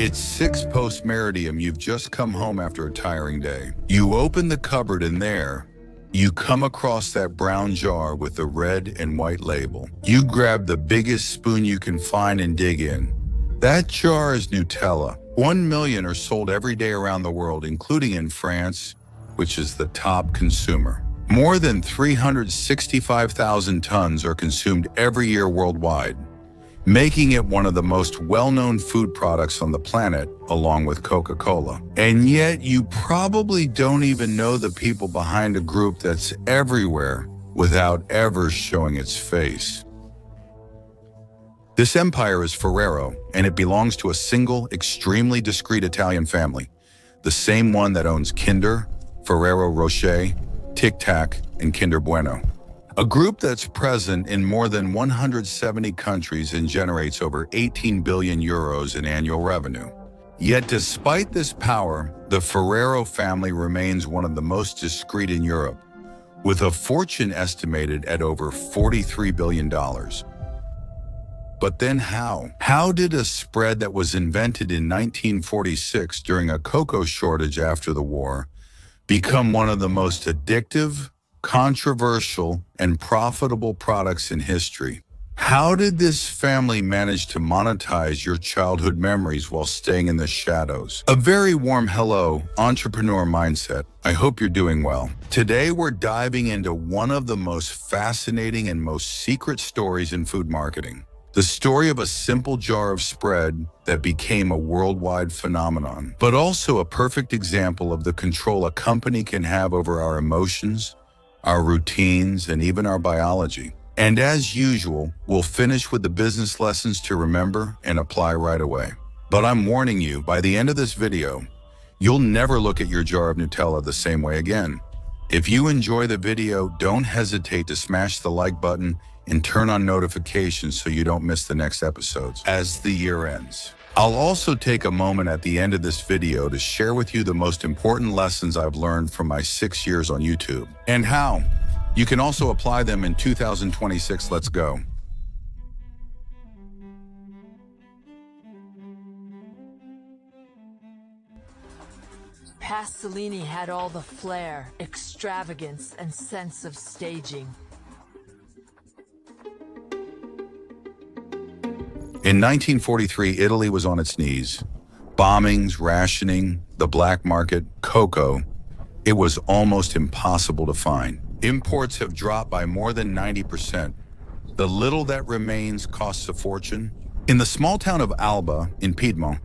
It's 6 post-meridium. You've just come home after a tiring day. You open the cupboard and there, you come across that brown jar with the red and white label. You grab the biggest spoon you can find and dig in. That jar is Nutella. 1 million are sold every day around the world, including in France, which is the top consumer. More than 365,000 tons are consumed every year worldwide, making it one of the most well-known food products on the planet, along with Coca-Cola. And yet, you probably don't even know the people behind a group that's everywhere without ever showing its face. This empire is Ferrero, and it belongs to a single, extremely discreet Italian family, the same one that owns Kinder, Ferrero Rocher, Tic Tac, and Kinder Bueno. A group that's present in more than 170 countries and generates over 18 billion euros in annual revenue. Yet despite this power, the Ferrero family remains one of the most discreet in Europe, with a fortune estimated at over $43 billion. But then how? How did a spread that was invented in 1946 during a cocoa shortage after the war become one of the most addictive, controversial, and profitable products in history? How did this family manage to monetize your childhood memories while staying in the shadows? A very warm hello, entrepreneur mindset. I hope you're doing well. Today, we're diving into one of the most fascinating and most secret stories in food marketing. The story of a simple jar of spread that became a worldwide phenomenon, but also a perfect example of the control a company can have over our emotions, our routines, and even our biology. And as usual, we'll finish with the business lessons to remember and apply right away. But I'm warning you, by the end of this video, you'll never look at your jar of Nutella the same way again. If you enjoy the video, don't hesitate to smash the like button and turn on notifications so you don't miss the next episodes as the year ends. I'll also take a moment at the end of this video to share with you the most important lessons I've learned from my 6 years on YouTube and how you can also apply them in 2026. Let's go. Pasolini had all the flair, extravagance, and sense of staging. In 1943, Italy was on its knees. Bombings, rationing, the black market, cocoa. It was almost impossible to find. Imports have dropped by more than 90%. The little that remains costs a fortune. In the small town of Alba, in Piedmont,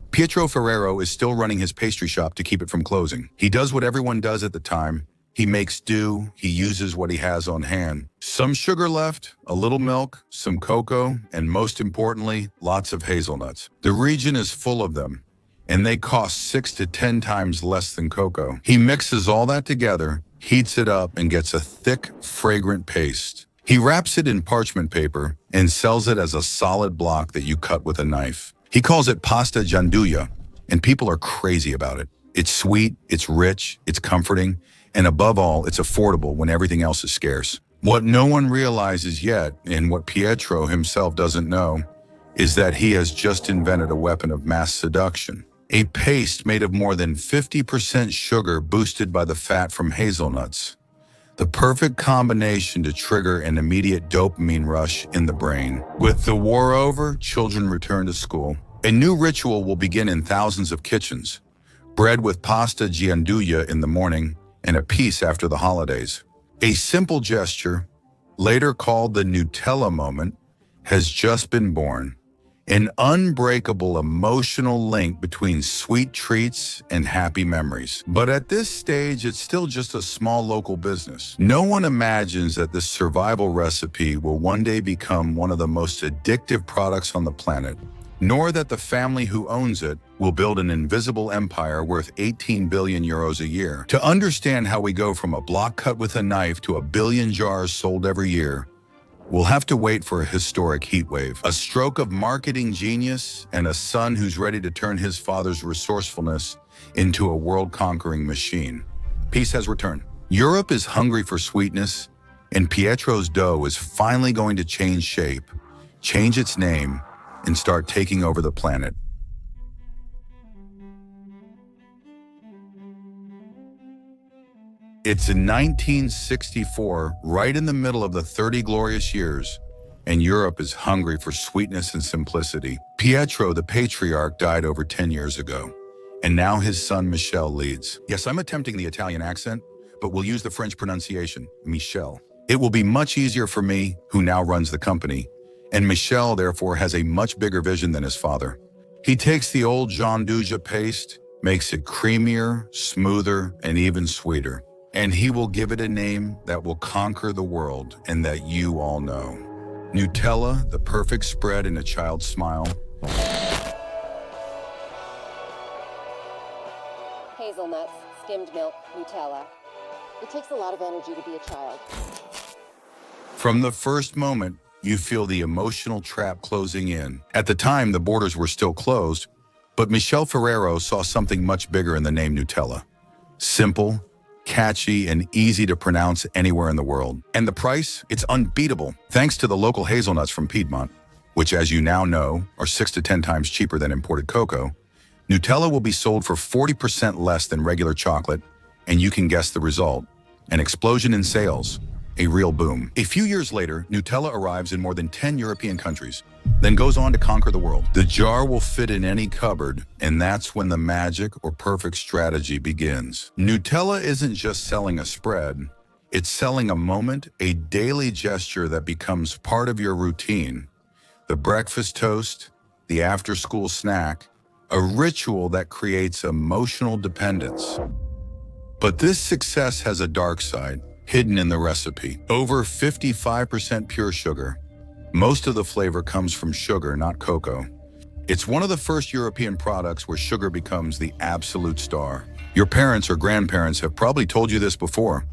Pietro Ferrero is still running his pastry shop to keep it from closing. He does what everyone does at the time. He makes do, he uses what he has on hand. Some sugar left, a little milk, some cocoa, and most importantly, lots of hazelnuts. The region is full of them, and they cost 6 to 10 times less than cocoa. He mixes all that together, heats it up, and gets a thick, fragrant paste. He wraps it in parchment paper and sells it as a solid block that you cut with a knife. He calls it pasta gianduja, and people are crazy about it. It's sweet, it's rich, it's comforting, and above all, it's affordable when everything else is scarce. What no one realizes yet, and what Pietro himself doesn't know, is that he has just invented a weapon of mass seduction. A paste made of more than 50% sugar boosted by the fat from hazelnuts. The perfect combination to trigger an immediate dopamine rush in the brain. With the war over, children return to school. A new ritual will begin in thousands of kitchens. Bread with pasta gianduja in the morning, and a piece after the holidays. A simple gesture, later called the Nutella moment, has just been born. An unbreakable emotional link between sweet treats and happy memories. But at this stage, it's still just a small local business. No one imagines that this survival recipe will one day become one of the most addictive products on the planet, nor that the family who owns it will build an invisible empire worth 18 billion euros a year. To understand how we go from a block cut with a knife to a billion jars sold every year, we'll have to wait for a historic heatwave, a stroke of marketing genius, and a son who's ready to turn his father's resourcefulness into a world-conquering machine. Peace has returned. Europe is hungry for sweetness, and Pietro's dough is finally going to change shape, change its name, and start taking over the planet. It's in 1964, right in the middle of the 30 glorious years, and Europe is hungry for sweetness and simplicity. Pietro, the patriarch, died over 10 years ago, and now his son Michel leads. Yes, I'm attempting the Italian accent, but we'll use the French pronunciation, Michel. It will be much easier for me, who now runs the company, and Michel therefore has a much bigger vision than his father. He takes the old Jean Duja paste, makes it creamier, smoother, and even sweeter. And he will give it a name that will conquer the world and that you all know. Nutella, the perfect spread in a child's smile. Hazelnuts, skimmed milk, Nutella. It takes a lot of energy to be a child. From the first moment, you feel the emotional trap closing in. At the time, the borders were still closed, but Michel Ferrero saw something much bigger in the name Nutella. Simple, catchy, and easy to pronounce anywhere in the world. And the price? It's unbeatable. Thanks to the local hazelnuts from Piedmont, which as you now know, are 6 to 10 times cheaper than imported cocoa, Nutella will be sold for 40% less than regular chocolate, and you can guess the result. An explosion in sales. A real boom. A few years later, Nutella arrives in more than 10 European countries, then goes on to conquer the world. The jar will fit in any cupboard, and that's when the magic or perfect strategy begins. Nutella isn't just selling a spread, it's selling a moment, a daily gesture that becomes part of your routine. The breakfast toast, the after-school snack, a ritual that creates emotional dependence. But this success has a dark side, hidden in the recipe. Over 55% pure sugar. Most of the flavor comes from sugar, not cocoa. It's one of the first European products where sugar becomes the absolute star. Your parents or grandparents have probably told you this before.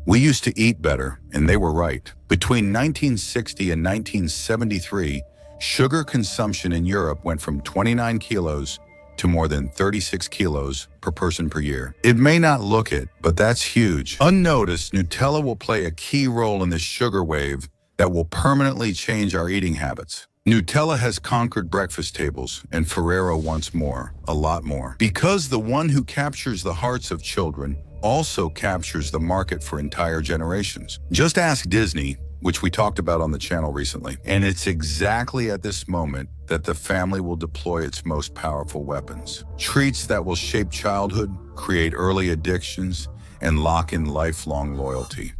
We used to eat better, and they were right. Between 1960 and 1973, sugar consumption in Europe went from 29 kilos to more than 36 kilos per person per year. It may not look it, but that's huge. Unnoticed, Nutella will play a key role in this sugar wave that will permanently change our eating habits. Nutella has conquered breakfast tables, and Ferrero wants more, a lot more. Because the one who captures the hearts of children also captures the market for entire generations. Just ask Disney, which we talked about on the channel recently. And it's exactly at this moment that the family will deploy its most powerful weapons. Treats that will shape childhood, create early addictions, and lock in lifelong loyalty.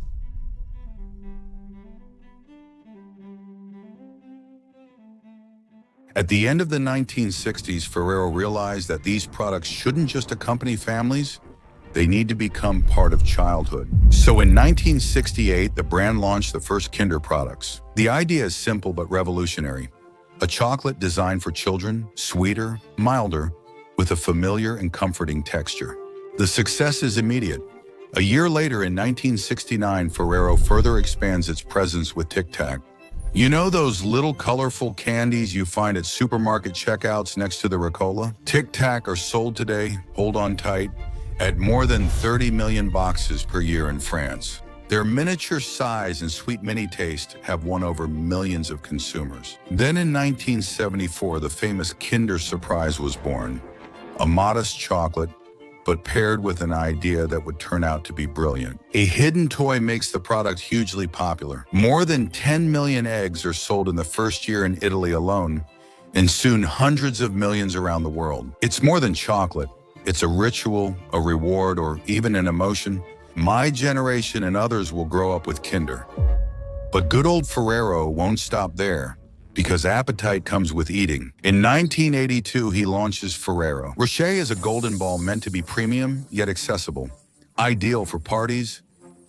At the end of the 1960s, Ferrero realized that these products shouldn't just accompany families, they need to become part of childhood. So in 1968, the brand launched the first Kinder products. The idea is simple but revolutionary. A chocolate designed for children, sweeter, milder, with a familiar and comforting texture. The success is immediate. A year later, in 1969, Ferrero further expands its presence with Tic Tac. You know those little colorful candies you find at supermarket checkouts next to the Ricola? Tic Tac are sold today, hold on tight, at more than 30 million boxes per year in France. Their miniature size and sweet mini taste have won over millions of consumers. Then in 1974, the famous Kinder Surprise was born. A modest chocolate, but paired with an idea that would turn out to be brilliant. A hidden toy makes the product hugely popular. More than 10 million eggs are sold in the first year in Italy alone, and soon hundreds of millions around the world. It's more than chocolate. It's a ritual, a reward, or even an emotion. My generation and others will grow up with Kinder. But good old Ferrero won't stop there, because appetite comes with eating. In 1982, he launches Ferrero. Rocher is a golden ball meant to be premium, yet accessible. Ideal for parties,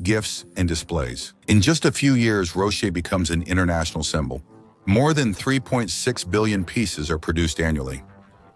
gifts, and displays. In just a few years, Rocher becomes an international symbol. More than 3.6 billion pieces are produced annually.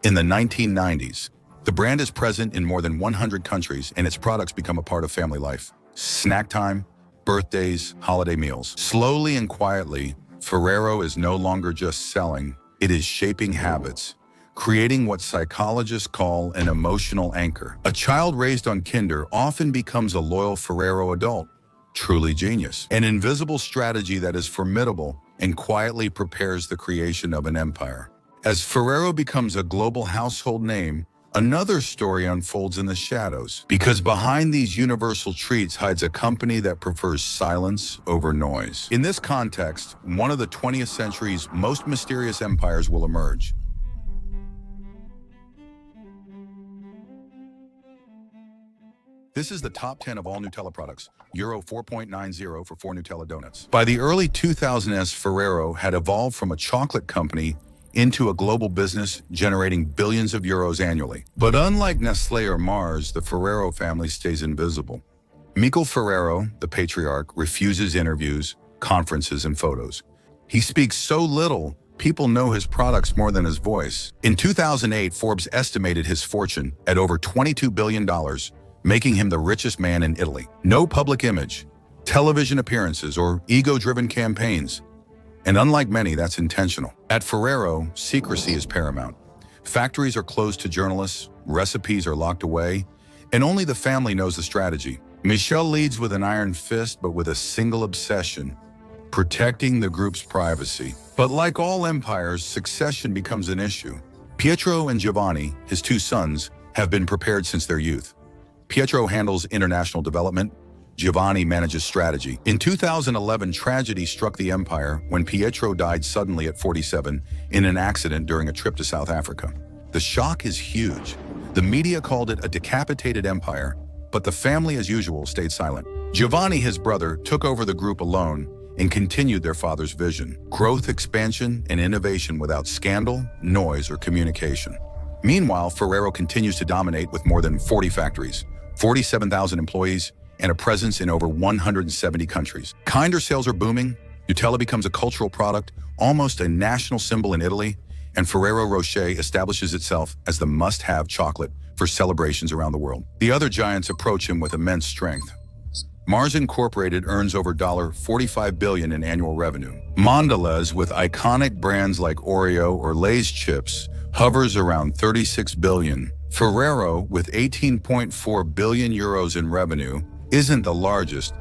In the 1990s, the brand is present in more than 100 countries, and its products become a part of family life. Snack time, birthdays, holiday meals. Slowly and quietly, Ferrero is no longer just selling, it is shaping habits, creating what psychologists call an emotional anchor. A child raised on Kinder often becomes a loyal Ferrero adult. Truly genius. An invisible strategy that is formidable and quietly prepares the creation of an empire. As Ferrero becomes a global household name, Another story unfolds in the shadows, because behind these universal treats hides a company that prefers silence over noise. In this context, one of the 20th century's most mysterious empires will emerge. This is the top 10 of all Nutella products, Euro 4.90 for 4 Nutella donuts. By the early 2000s, Ferrero had evolved from a chocolate company into a global business generating billions of euros annually. But unlike Nestlé or Mars, the Ferrero family stays invisible. Michael Ferrero, the patriarch, refuses interviews, conferences, and photos. He speaks so little, people know his products more than his voice. In 2008, Forbes estimated his fortune at over $22 billion, making him the richest man in Italy. No public image, television appearances, or ego-driven campaigns. And unlike many, that's intentional. At Ferrero, secrecy is paramount. Factories are closed to journalists, recipes are locked away, and only the family knows the strategy. Michel leads with an iron fist, but with a single obsession: protecting the group's privacy. But like all empires, succession becomes an issue. Pietro and Giovanni, his 2 sons, have been prepared since their youth. Pietro handles international development, Giovanni manages strategy. In 2011, tragedy struck the empire when Pietro died suddenly at 47 in an accident during a trip to South Africa. The shock is huge. The media called it a decapitated empire, but the family, as usual, stayed silent. Giovanni, his brother, took over the group alone and continued their father's vision: growth, expansion, and innovation without scandal, noise, or communication. Meanwhile, Ferrero continues to dominate with more than 40 factories, 47,000 employees, and a presence in over 170 countries. Kinder sales are booming, Nutella becomes a cultural product, almost a national symbol in Italy, and Ferrero Rocher establishes itself as the must-have chocolate for celebrations around the world. The other giants approach him with immense strength. Mars Incorporated earns over $45 billion in annual revenue. Mondelez, with iconic brands like Oreo or Lay's chips, hovers around $36 billion. Ferrero, with 18.4 billion euros in revenue, isn't the largest,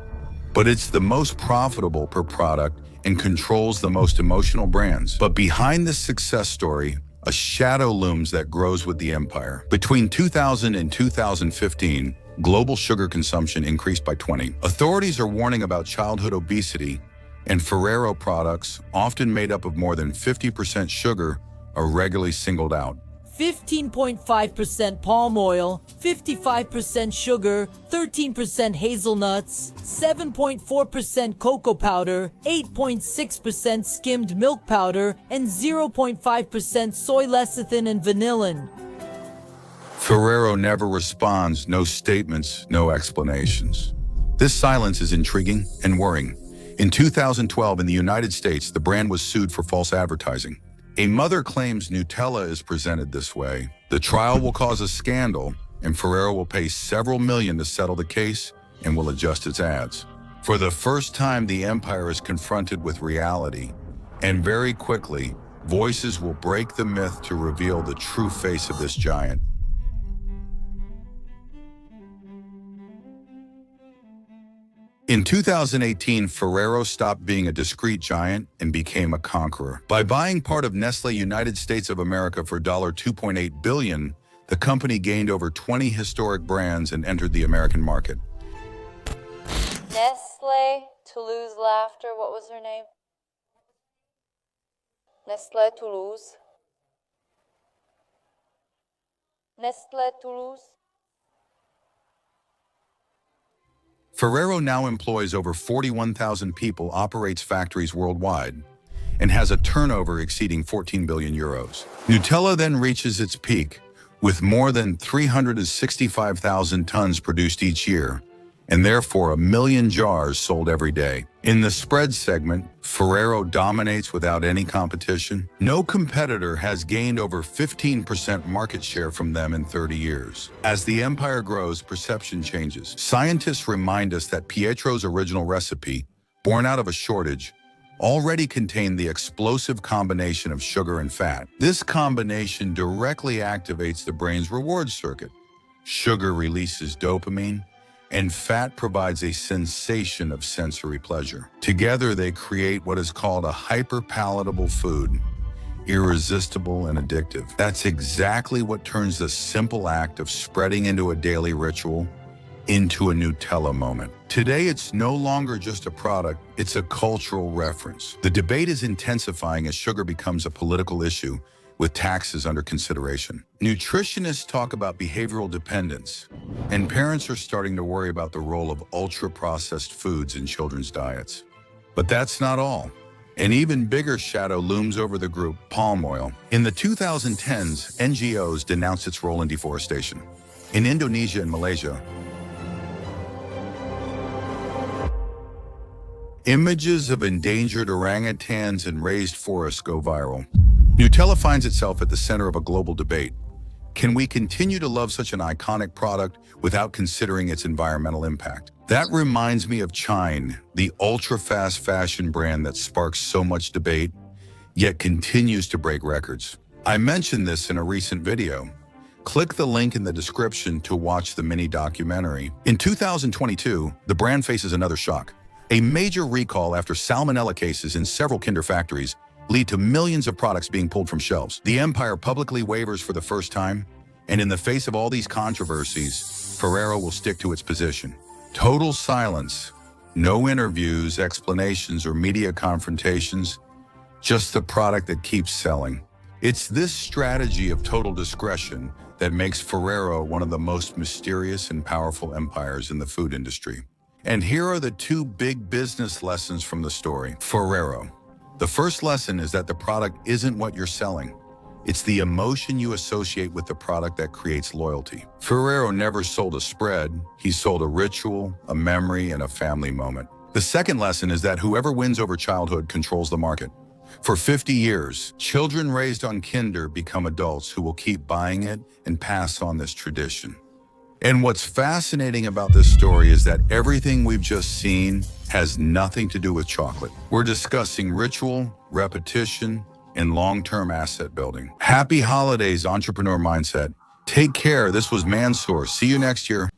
but it's the most profitable per product and controls the most emotional brands. But behind this success story, a shadow looms that grows with the empire. Between 2000 and 2015, global sugar consumption increased by 20. Authorities are warning about childhood obesity, and Ferrero products, often made up of more than 50% sugar, are regularly singled out. 15.5% palm oil, 55% sugar, 13% hazelnuts, 7.4% cocoa powder, 8.6% skimmed milk powder, and 0.5% soy lecithin and vanillin. Ferrero never responds, no statements, no explanations. This silence is intriguing and worrying. In 2012, in the United States, the brand was sued for false advertising. A mother claims Nutella is presented this way. The trial will cause a scandal, and Ferrero will pay several million to settle the case and will adjust its ads. For the first time, the empire is confronted with reality, and very quickly, voices will break the myth to reveal the true face of this giant. In 2018, Ferrero stopped being a discreet giant and became a conqueror. By buying part of Nestlé United States of America for $2.8 billion, the company gained over 20 historic brands and entered the American market. Nestlé, Toulouse Laughter, what was her name? Nestlé Toulouse. Nestlé Toulouse. Ferrero now employs over 41,000 people, operates factories worldwide, and has a turnover exceeding 14 billion euros. Nutella then reaches its peak, with more than 365,000 tons produced each year, and therefore 1 million jars sold every day. In the spread segment, Ferrero dominates without any competition. No competitor has gained over 15% market share from them in 30 years. As the empire grows, perception changes. Scientists remind us that Pietro's original recipe, born out of a shortage, already contained the explosive combination of sugar and fat. This combination directly activates the brain's reward circuit. Sugar releases dopamine, and fat provides a sensation of sensory pleasure. Together, they create what is called a hyperpalatable food. irresistible, and addictive. That's exactly what turns the simple act of spreading into a daily ritual into a Nutella moment. Today, it's no longer just a product, it's a cultural reference. The debate is intensifying as sugar becomes a political issue with taxes under consideration. Nutritionists talk about behavioral dependence, and parents are starting to worry about the role of ultra-processed foods in children's diets. But that's not all. An even bigger shadow looms over the group, palm oil. In the 2010s, NGOs denounced its role in deforestation. In Indonesia and Malaysia, images of endangered orangutans and raised forests go viral. Nutella finds itself at the center of a global debate. Can we continue to love such an iconic product without considering its environmental impact? That reminds me of Chine, the ultra-fast fashion brand that sparks so much debate, yet continues to break records. I mentioned this in a recent video. Click the link in the description to watch the mini documentary. In 2022, the brand faces another shock. A major recall after salmonella cases in several Kinder factories lead to millions of products being pulled from shelves. The empire publicly wavers for the first time, and in the face of all these controversies, Ferrero will stick to its position. Total silence, no interviews, explanations, or media confrontations, just the product that keeps selling. It's this strategy of total discretion that makes Ferrero one of the most mysterious and powerful empires in the food industry. And here are the two big business lessons from the story. Ferrero. The first lesson is that the product isn't what you're selling. It's the emotion you associate with the product that creates loyalty. Ferrero never sold a spread. He sold a ritual, a memory, and a family moment. The second lesson is that whoever wins over childhood controls the market. For 50 years, children raised on Kinder become adults who will keep buying it and pass on this tradition. And what's fascinating about this story is that everything we've just seen has nothing to do with chocolate. We're discussing ritual, repetition, and long-term asset building. Happy holidays, entrepreneur mindset. Take care. This was Mansoor. See you next year.